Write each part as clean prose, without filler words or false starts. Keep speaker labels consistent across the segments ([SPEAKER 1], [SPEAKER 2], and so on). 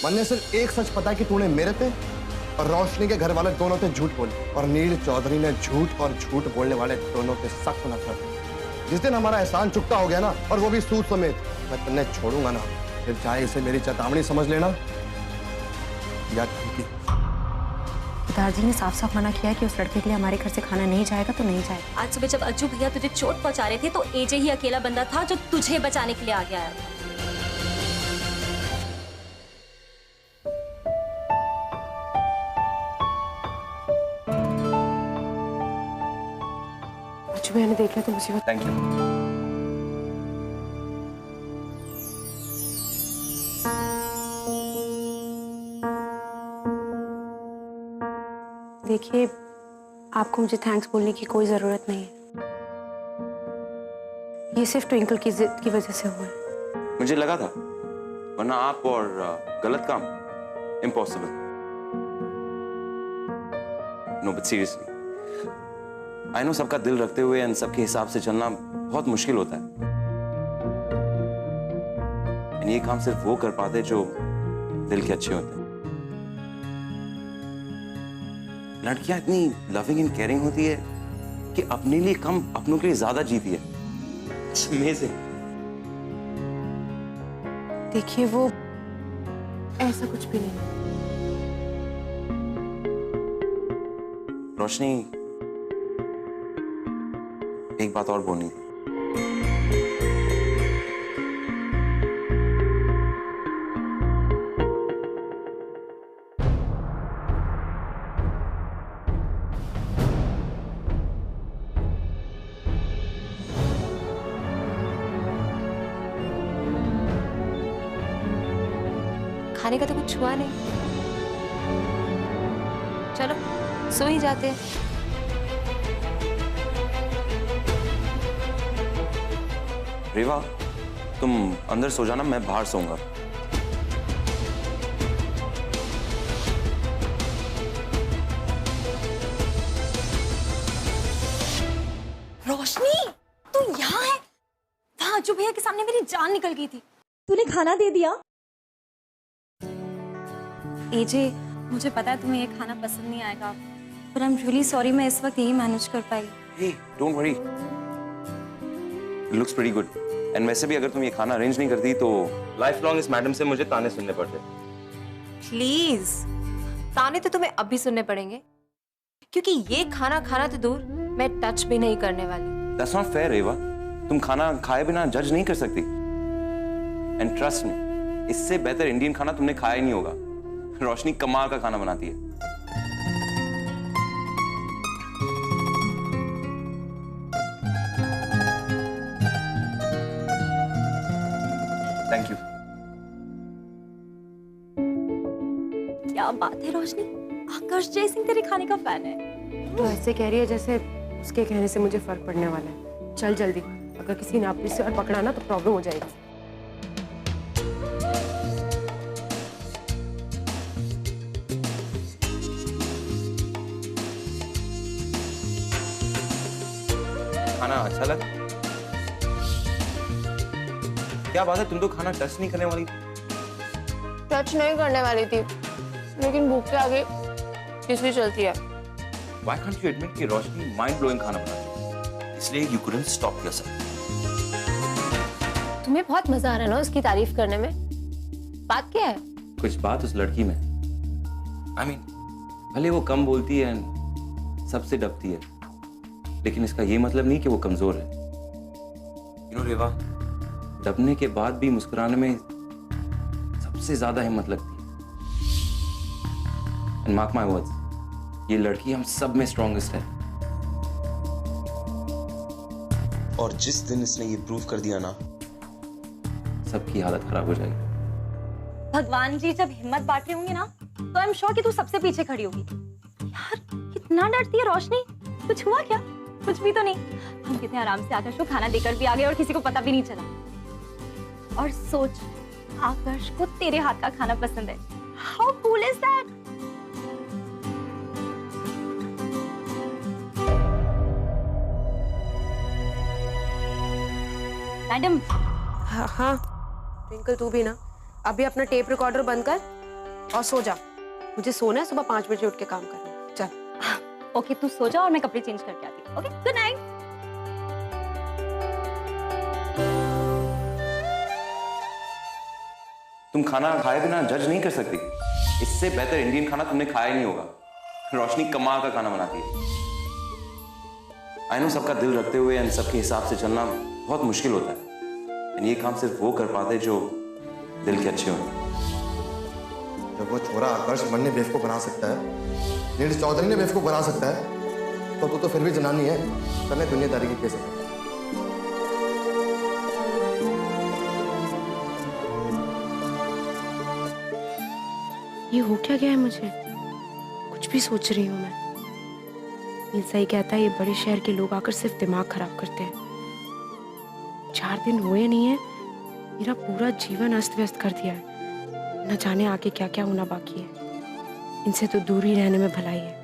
[SPEAKER 1] मैंने सिर्फ एक सच पता है कि तूने मेरे पे और रोशनी के घर वाले दोनों पे झूठ बोले, और नील चौधरी ने झूठ और झूठ बोलने वाले दोनों पे सख्त नफरत है। जिस दिन हमारा एहसान चुकता हो गया ना, और वो भी सूद समेत, मैं तुमने छोड़ूंगा ना, फिर चाहे इसे मेरी चेतावनी समझ लेना या धमकी।
[SPEAKER 2] दादाजी ने साफ साफ मना किया है कि उस लड़के के लिए हमारे घर से खाना नहीं जाएगा तो नहीं जाएगा।
[SPEAKER 3] आज सुबह जब अज्जू भैया तुझे चोट पहुंचा रहे थे तो एजे ही अकेला बंदा था जो तुझे बचाने के लिए आगे आया था।
[SPEAKER 2] अज्जू भैया ने देख लिया तो मुसीबत।
[SPEAKER 4] Thank you.
[SPEAKER 2] देखिए, आपको मुझे थैंक्स बोलने की कोई जरूरत नहीं है। ये सिर्फ ट्विंकल की जिद की वजह से हुआ है।
[SPEAKER 4] मुझे लगा था, वरना आप और गलत काम impossible. No but seriously, I know सबका दिल रखते हुए एंड सबके हिसाब से चलना बहुत मुश्किल होता है। एंड ये काम सिर्फ वो कर पाते जो दिल के अच्छे होते हैं। लड़कियां इतनी लविंग एंड केयरिंग होती है कि अपने लिए कम अपनों के लिए ज्यादा जीती है। It's amazing.
[SPEAKER 2] देखिए, वो ऐसा कुछ भी नहीं।
[SPEAKER 4] रोशनी, एक बात और बोलनी थी।
[SPEAKER 3] खाने का तो कुछ हुआ नहीं। चलो सो ही जाते हैं।
[SPEAKER 4] रेवा, तुम अंदर सो जाना, मैं बाहर सोऊंगा।
[SPEAKER 3] रोशनी, तू यहाँ है? वहाँ अज्जू भैया के सामने मेरी जान निकल गई थी।
[SPEAKER 5] तूने खाना दे दिया?
[SPEAKER 2] एजे,
[SPEAKER 3] मुझे पता है तुम्हें ये खाना पसंद नहीं आएगा,
[SPEAKER 2] पर आई एम रियली सॉरी, मैं इस वक्त यही मैनेज कर पाई।
[SPEAKER 4] Hey, don't worry. It looks pretty good. And वैसे भी अगर तुम ये खाना अरेंज नहीं करती तो लाइफ लॉन्ग इस मैडम से मुझे ताने सुनने पड़ते।
[SPEAKER 6] प्लीज, ताने तो तुम्हें अब भी सुनने पड़ेंगे, क्योंकि ये खाना खाना तो दूर, मैं टच भी नहीं करने वाली।
[SPEAKER 4] That's not fair, रेवा। तुम खाना खाए बिना जज नहीं कर सकती। And trust me, इससे बेहतर इंडियन खाना तुमने खाया ही नहीं होगा। रोशनी कमाल का खाना बनाती है। Thank you.
[SPEAKER 3] क्या बात है रोशनी, आकर्ष जयसिंह तेरे खाने का फैन है।
[SPEAKER 2] तो ऐसे कह रही है जैसे उसके कहने से मुझे फर्क पड़ने वाला है। चल जल्दी, अगर किसी ने अपने सिर पकड़ा ना तो प्रॉब्लम हो जाएगी।
[SPEAKER 4] खाना अच्छा लगा? क्या बात है, तुम तो खाना टच नहीं करने वाली थी।
[SPEAKER 6] टच नहीं करने वाली थी, लेकिन भूख के आगे किसकी चलती है।
[SPEAKER 4] Why can't you admit कि रोशनी माइंड ब्लोइंग खाना बनाती है, इसलिए you couldn't stop yourself.
[SPEAKER 6] तुम्हें बहुत मजा आ रहा है ना उसकी तारीफ करने में? बात क्या है?
[SPEAKER 4] कुछ बात उस लड़की में। I mean, भले वो कम बोलती है, सबसे डरती है, लेकिन इसका ये मतलब नहीं कि वो कमजोर है। You know, रेवा, दबने के बाद भी मुस्कुराने में सबसे ज्यादा हिम्मत लगती है। And mark my words, ये लड़की हम सब में स्ट्रॉन्गेस्ट है।
[SPEAKER 7] और जिस दिन इसने ये प्रूव कर दिया ना,
[SPEAKER 4] सबकी हालत खराब हो जाएगी।
[SPEAKER 3] भगवान जी जब हिम्मत बांट रहे होंगे ना, तो आई एम श्योर कि तू सबसे पीछे खड़ी होगी। यार कितना डरती है रोशनी। कुछ हुआ क्या? कुछ भी तो नहीं। हम कितने आराम से आकर्ष को खाना देकर भी आ गए और किसी को पता भी नहीं चला। और सोच, आकर्ष को तेरे हाथ का खाना पसंद है। How cool is that? Madam.
[SPEAKER 2] हाँ, ट्विंकल तू भी ना, अभी अपना टेप रिकॉर्डर बंद कर और सो जा, मुझे सोना है, सुबह 5 बजे उठ के काम करना है। चल।
[SPEAKER 3] ओके तू सो जा और मैं कपड़े चेंज करके आती हूँ। Okay good night.
[SPEAKER 4] तुम खाना खाए बिना जज नहीं कर सकती। इससे बेहतर इंडियन खाना तुमने खाया ही नहीं होगा। रोशनी कमाल का खाना बनाती है। आई नो सबका दिल रखते हुए एंड सबके हिसाब से चलना बहुत मुश्किल होता है। एंड ये काम सिर्फ वो कर पाते जो दिल के अच्छे हों।
[SPEAKER 1] जब वो छोरा आकर्ष मन ने बेवकूफ बना सकता है, नीरज चौधरी ने बेवकूफ बना सकता है, तो तू तो फिर भी जनानी है, करने दुनियादारी की कैसे?
[SPEAKER 2] ये हो क्या गया है मुझे? कुछ भी सोच रही हूँ मैं। ये सही कहता है, ये बड़े शहर के लोग आकर सिर्फ दिमाग खराब करते हैं। 4 दिन हुए नहीं है, मेरा पूरा जीवन अस्त व्यस्त कर दिया है। न जाने आगे क्या क्या होना बाकी है। इनसे तो दूर ही रहने में भलाई है।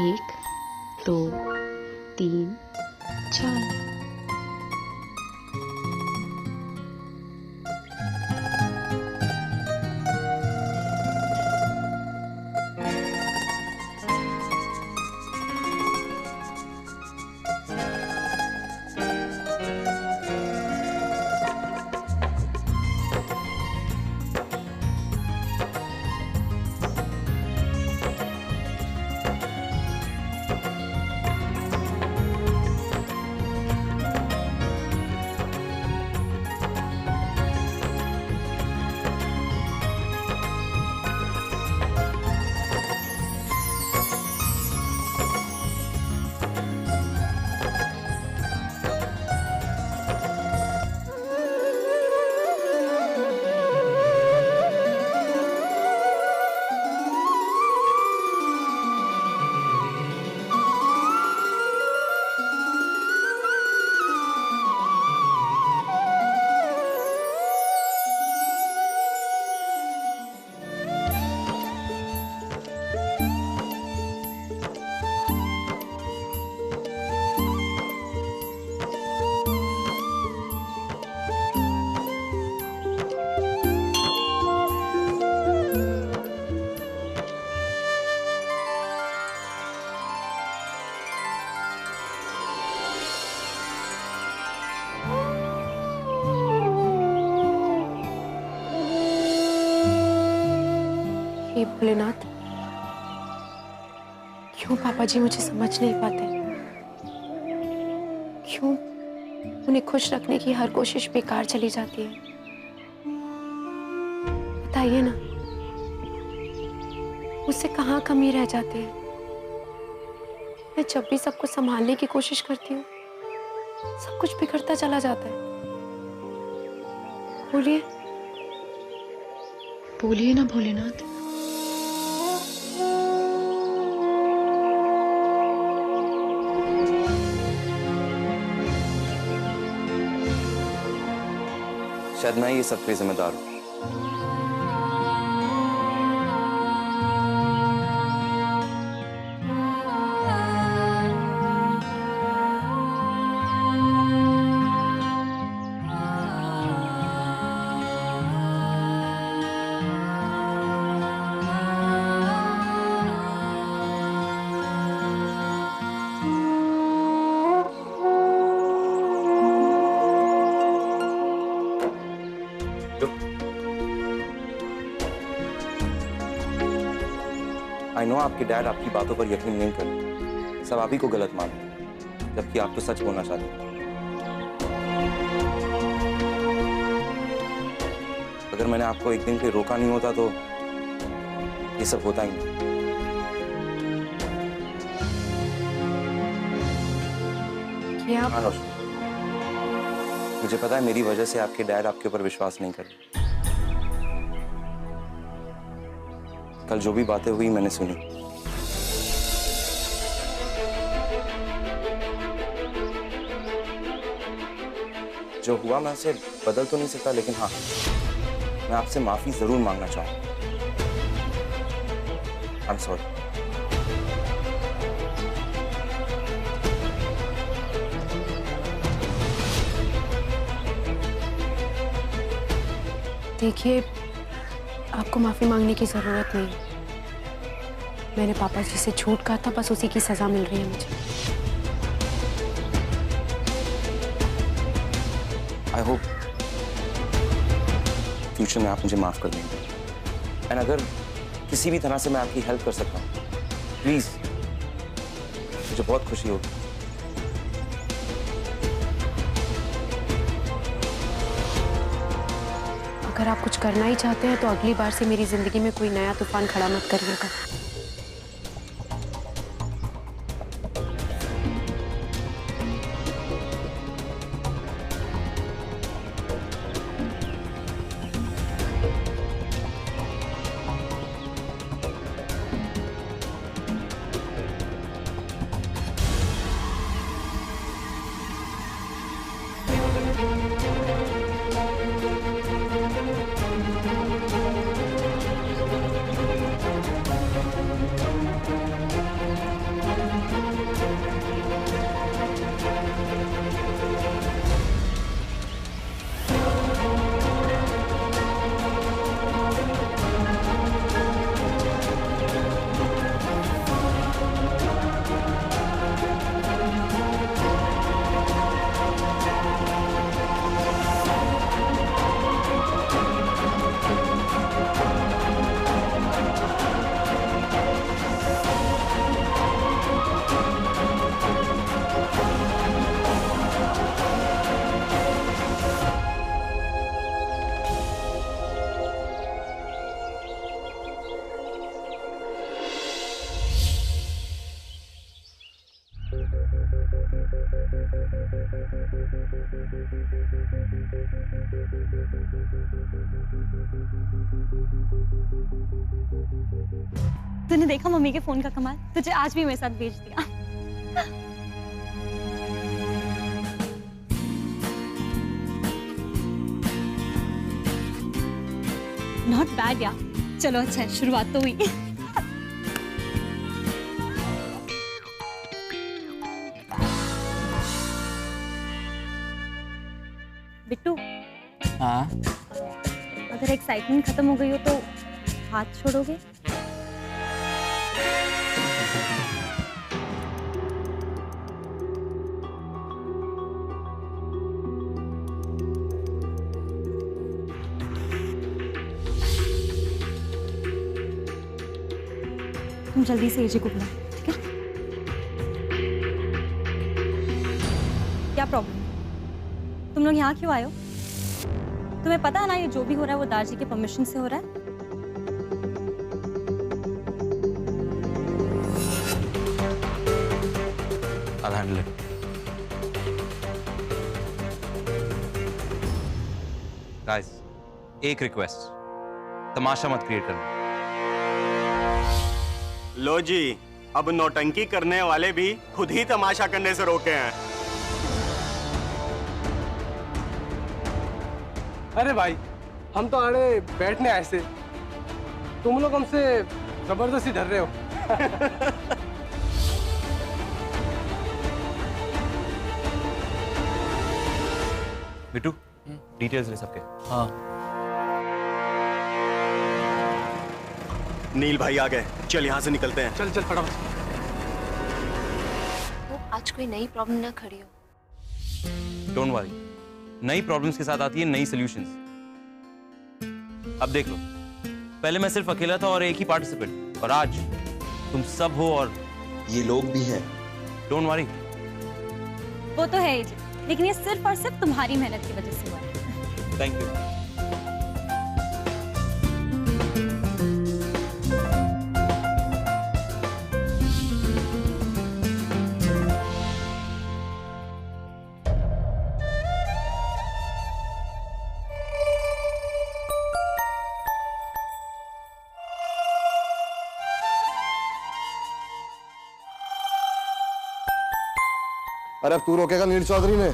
[SPEAKER 5] एक, 2, 3, 4।
[SPEAKER 2] हे भोलेनाथ, क्यों पापा जी मुझे समझ नहीं पाते? क्यों उन्हें खुश रखने की हर कोशिश बेकार चली जाती है? बताइए ना, मुझसे कहाँ कमी रह जाती है? मैं जब भी सबको संभालने की कोशिश करती हूँ, सब कुछ बिगड़ता चला जाता है। बोलिए।
[SPEAKER 5] बोलिए ना भोलेनाथ।
[SPEAKER 4] शायद मैं ये सब पे जिम्मेदार हूँ। आई नो आपके डैड आपकी बातों पर यकीन नहीं करते, सब आप ही को गलत मानते, जबकि आप तो सच बोलना चाहते हैं। अगर मैंने आपको एक दिन के लिए रोका नहीं होता तो ये सब होता ही नहीं। हाँ रोशनी, मुझे पता है मेरी वजह से आपके डैड आपके ऊपर विश्वास नहीं कर रहे। कल जो भी बातें हुई मैंने सुनी। जो हुआ मैं उसे बदल तो नहीं सकता, लेकिन हाँ मैं आपसे माफी जरूर मांगना चाहूंगा। I am sorry.
[SPEAKER 2] देखिए, आपको माफी मांगने की जरूरत नहीं। मैंने पापा जी से झूठ कहा था, बस उसी की सजा मिल रही है मुझे।
[SPEAKER 4] आई होप फ्यूचर में आप मुझे माफ कर देंगे। एंड अगर किसी भी तरह से मैं आपकी हेल्प कर सकता हूँ, प्लीज, मुझे बहुत खुशी होगी।
[SPEAKER 2] अगर आप कुछ करना ही चाहते हैं तो अगली बार से मेरी जिंदगी में कोई नया तूफान खड़ा मत करिएगा।
[SPEAKER 3] तूने देखा मम्मी के फोन का कमाल? तुझे आज भी मेरे साथ भेज दिया। नॉट बैड यार। चलो अच्छा है, शुरुआत तो हुई। बिट्टू,
[SPEAKER 8] हाँ,
[SPEAKER 3] अगर एक्साइटमेंट खत्म हो गई हो तो हाथ छोड़ोगे? तुम जल्दी से एजे को बुलाओ, ठीक है? क्या प्रॉब्लम है? तुम लोग यहाँ क्यों आए हो? तुम्हें पता है ना ये जो भी हो रहा है वो दादाजी के परमिशन से हो रहा है?
[SPEAKER 4] I'll handle it. Guys, एक रिक्वेस्ट, तमाशा मत क्रिएट करना।
[SPEAKER 9] लो जी, अब नौटंकी करने वाले भी खुद ही तमाशा करने से रोके हैं।
[SPEAKER 8] अरे भाई, हम तो आड़े बैठने आए थे, तुम लोग हमसे जबरदस्ती डर रहे हो।
[SPEAKER 4] बिट्टू, डिटेल्स ले सबके।
[SPEAKER 8] हाँ,
[SPEAKER 9] नील भाई आ गए, चल यहाँ से निकलते हैं।
[SPEAKER 8] चल चल फटाफट।
[SPEAKER 6] वो आज कोई नई प्रॉब्लम ना खड़ी हो।
[SPEAKER 4] डोंट वरी, नई प्रॉब्लम्स के साथ आती है नई सॉल्यूशंस। अब देख लो, पहले मैं सिर्फ अकेला था और एक ही पार्टिसिपेंट, और आज तुम सब हो और
[SPEAKER 7] ये लोग भी हैं।
[SPEAKER 4] Don't worry.
[SPEAKER 3] वो तो है एजे, लेकिन ये सिर्फ और सिर्फ तुम्हारी मेहनत की वजह से हुआ है।
[SPEAKER 4] Thank you.
[SPEAKER 1] अरे अब तू रोकेगा नील चौधरी ने?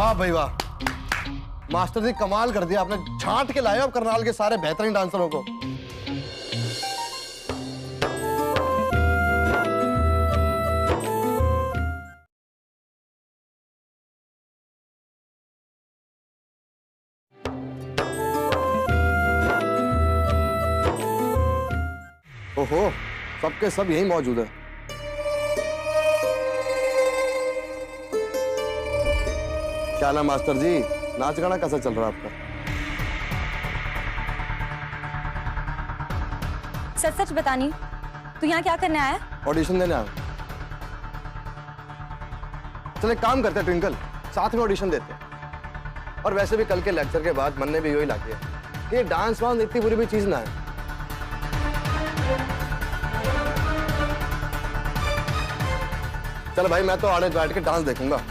[SPEAKER 1] वाह भाई वाह, मास्टर जी कमाल कर दिया आपने, छांट के लाए हो अब करनाल के सारे बेहतरीन डांसरों को। ओहो, सबके सब यही मौजूद है। क्या ना मास्टर जी, नाच गाना कैसा चल रहा है आपका?
[SPEAKER 3] सच सच बतानी, तू यहाँ क्या करने आया?
[SPEAKER 1] ऑडिशन देने आया। चले काम करते हैं ट्विंकल, साथ में ऑडिशन देते हैं। और वैसे भी कल के लेक्चर के बाद मन ने भी यही लाके कि ये डांस वांस इतनी बुरी भी चीज ना है। चल भाई, मैं तो आड़े बैठ के डांस देखूंगा।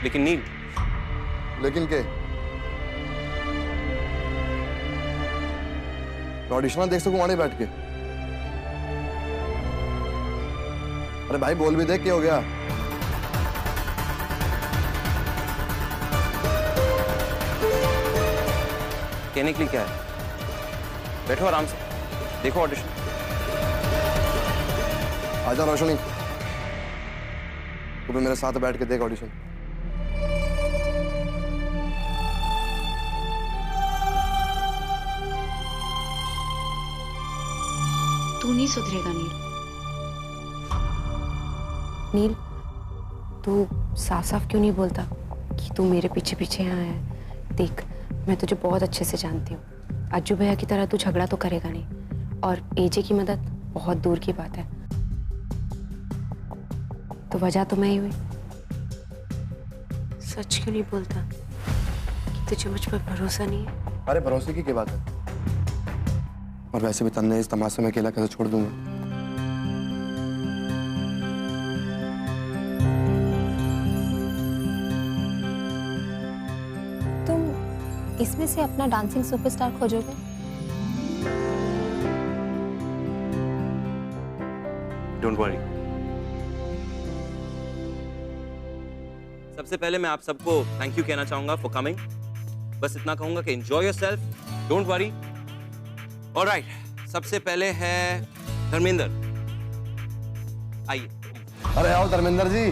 [SPEAKER 4] लेकिन नील,
[SPEAKER 1] लेकिन के ऑडिशन देख सकूं आड़े बैठ के? अरे भाई बोल भी देख, क्या हो गया?
[SPEAKER 4] कहने के लिए क्या है? बैठो आराम से, देखो ऑडिशन।
[SPEAKER 1] आजा रोशनी, तू भी मेरे साथ बैठ के देख ऑडिशन।
[SPEAKER 5] तू नहीं सुधरेगा नील।
[SPEAKER 2] नील, तू साफ साफ क्यों नहीं बोलता कि तू मेरे पीछे पीछे यहाँ है? देख, मैं तुझे बहुत अच्छे से जानती हूँ। अज्जू भैया की तरह तू झगड़ा तो करेगा नहीं, और एजे की मदद बहुत दूर की बात है। तो वजह तो मैं ही हुई। सच क्यों नहीं बोलता कि तुझे मुझ पर भरोसा नहीं है?
[SPEAKER 1] अरे भरोसे की क्या बात है? और वैसे भी तन्ने इस तमाशे में अकेला कैसे छोड़ दूंगा?
[SPEAKER 3] तुम इसमें से अपना डांसिंग सुपरस्टार खोजोगे?
[SPEAKER 4] Don't worry. सबसे पहले मैं आप सबको थैंक यू कहना चाहूंगा फॉर कमिंग। बस इतना कहूंगा कि enjoy yourself, don't worry. Alright, सबसे पहले है धर्मेंद्र, आइए।
[SPEAKER 1] अरे आओ धर्मेंद्र जी।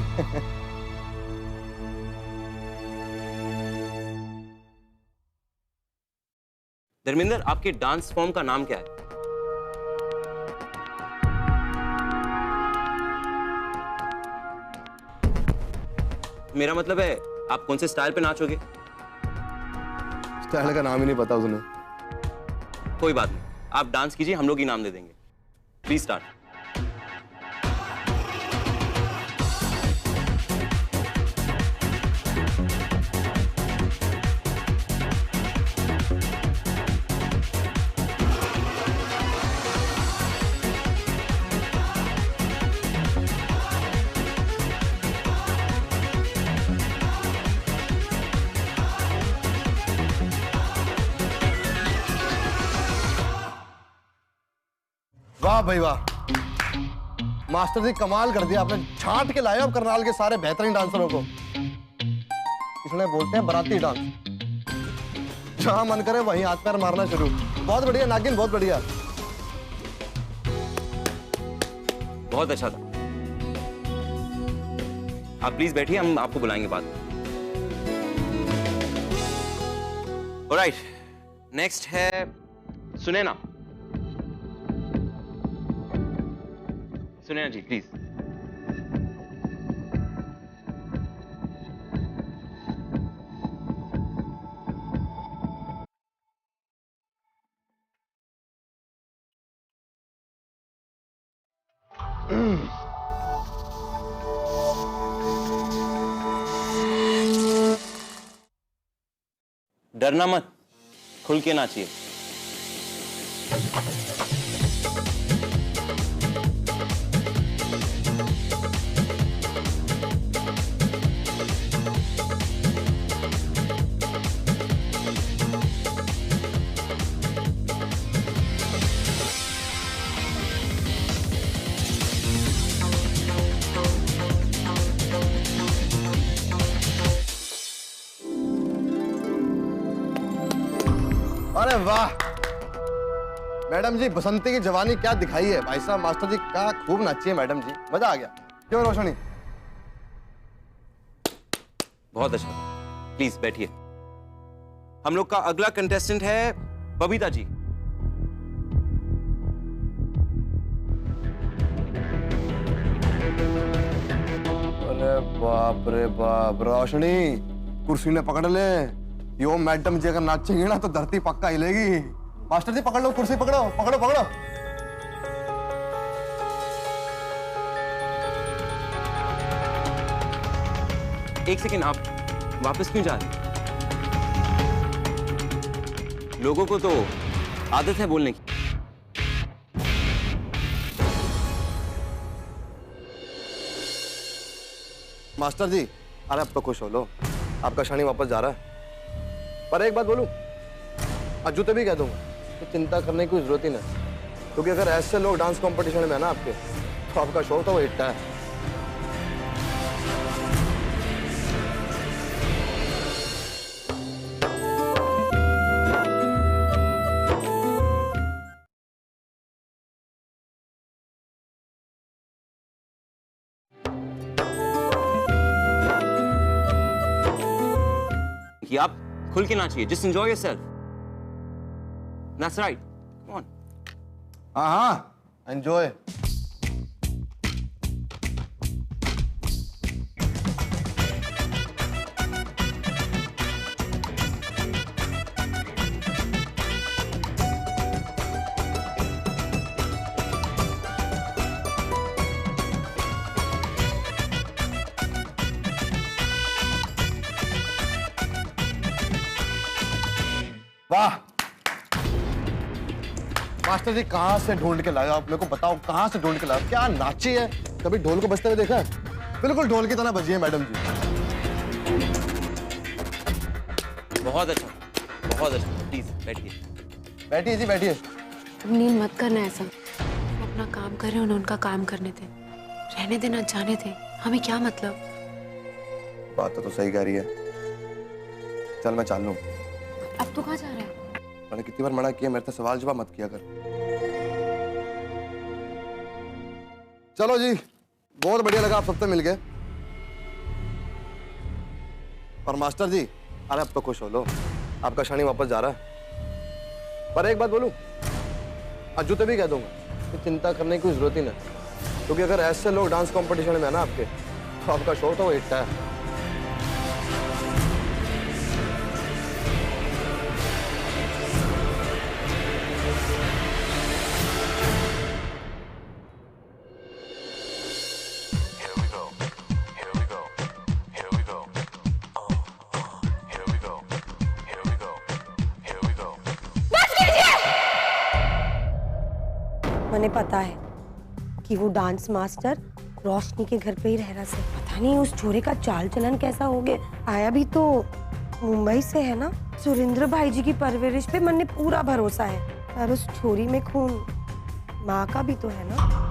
[SPEAKER 4] धर्मेंद्र, आपके डांस फॉर्म का नाम क्या है? मेरा मतलब है आप कौन से स्टाइल पे नाचोगे?
[SPEAKER 1] स्टाइल का नाम ही नहीं पता उसने।
[SPEAKER 4] कोई बात नहीं, आप डांस कीजिए, हम लोग इनाम दे देंगे। Please start.
[SPEAKER 1] वाह भाई वाह, मास्टर जी कमाल कर दिया आपने, छांट के लाए हो अब करनाल के सारे बेहतरीन डांसरों को। इसलिए बोलते हैं बाराती डांस, जहां मन करे वहीं हाथ पैर मारना शुरू। बहुत बढ़िया नागिन, बहुत बढ़िया।
[SPEAKER 4] बहुत अच्छा था। आप प्लीज बैठिए, हम आपको बुलाएंगे बाद में। ऑलराइट, नेक्स्ट है सुनैना। सुनैना जी प्लीज। डरना मत, खुल के नाचिए।
[SPEAKER 1] अरे वाह मैडम जी, बसंती की जवानी क्या दिखाई है भाई साहब। मास्टर जी क्या खूब नाची है मैडम जी, मजा आ गया। क्यों रोशनी?
[SPEAKER 4] बहुत अच्छा, प्लीज बैठिए। हम लोग का अगला कंटेस्टेंट है बबीता जी।
[SPEAKER 1] अरे बाप रे बाप, रोशनी कुर्सी ने पकड़ ले। यो मैडम जी अगर नाचेंगे ना तो धरती पक्का हिलेगी। मास्टर जी पकड़ लो, कुर्सी पकड़ो पकड़ो पकड़ो।
[SPEAKER 4] एक सेकेंड, आप वापस क्यों जा रहे हैं? लोगों को तो आदत है बोलने की।
[SPEAKER 1] मास्टर जी अरे अब तो खुश हो लो, आपका शनि वापस जा रहा है। पर एक बात बोलूं, आज जूते भी कह दूंगा तो चिंता करने की जरूरत ही नहीं, क्योंकि अगर ऐसे लोग डांस कंपटीशन में है ना आपके, तो आपका शो तो वो हिट है।
[SPEAKER 4] कि आप खुल के नाचिए, just enjoy yourself. That's right, come on.
[SPEAKER 1] हाँ एंजॉय। वाह मास्टर जी, कहां से ढूंढ के लाया आप? मेरे को बताओ कहां से ढूंढ के लाया? क्या नाची है, कभी ढोल को बजते हुए देखा है? बिल्कुल ढोल की तरह बजी है मैडम जी।
[SPEAKER 4] बहुत अच्छा, बहुत अच्छा। प्लीज बैठिए।
[SPEAKER 1] बैठिए जी बैठिए।
[SPEAKER 2] तुम नील मत करना ऐसा, वो अपना काम कर रहे हैं, उन्हें उनका काम करने थे, रहने देना, जाने थे, हमें क्या मतलब।
[SPEAKER 1] बात तो सही कह रही है। चल मैं चाल लूं।
[SPEAKER 2] अब तो कहाँ जा रहा है?
[SPEAKER 1] मैंने कितनी बार मना किया, मेरे से सवाल जवाब मत किया कर। चलो जी, बहुत बढ़िया लगा आप सबसे मिलके। और मास्टर जी अरे अब तो खुश हो लो, आपका शनि वापस जा रहा है। पर एक बात बोलूं, आज जूते भी कह दूंगा तो चिंता करने की जरूरत ही नहीं, क्योंकि अगर ऐसे लोग डांस कंपटीशन में है ना आपके, तो आपका शो तो वो हिट है।
[SPEAKER 10] मैंने पता है कि वो डांस मास्टर रोशनी के घर पे ही रह रहा है। पता नहीं उस छोरे का चाल चलन कैसा हो गया। आया भी तो मुंबई से है ना। सुरेंद्र भाई जी की परवरिश पे मन ने पूरा भरोसा है, पर उस छोरी में खून माँ का भी तो है ना।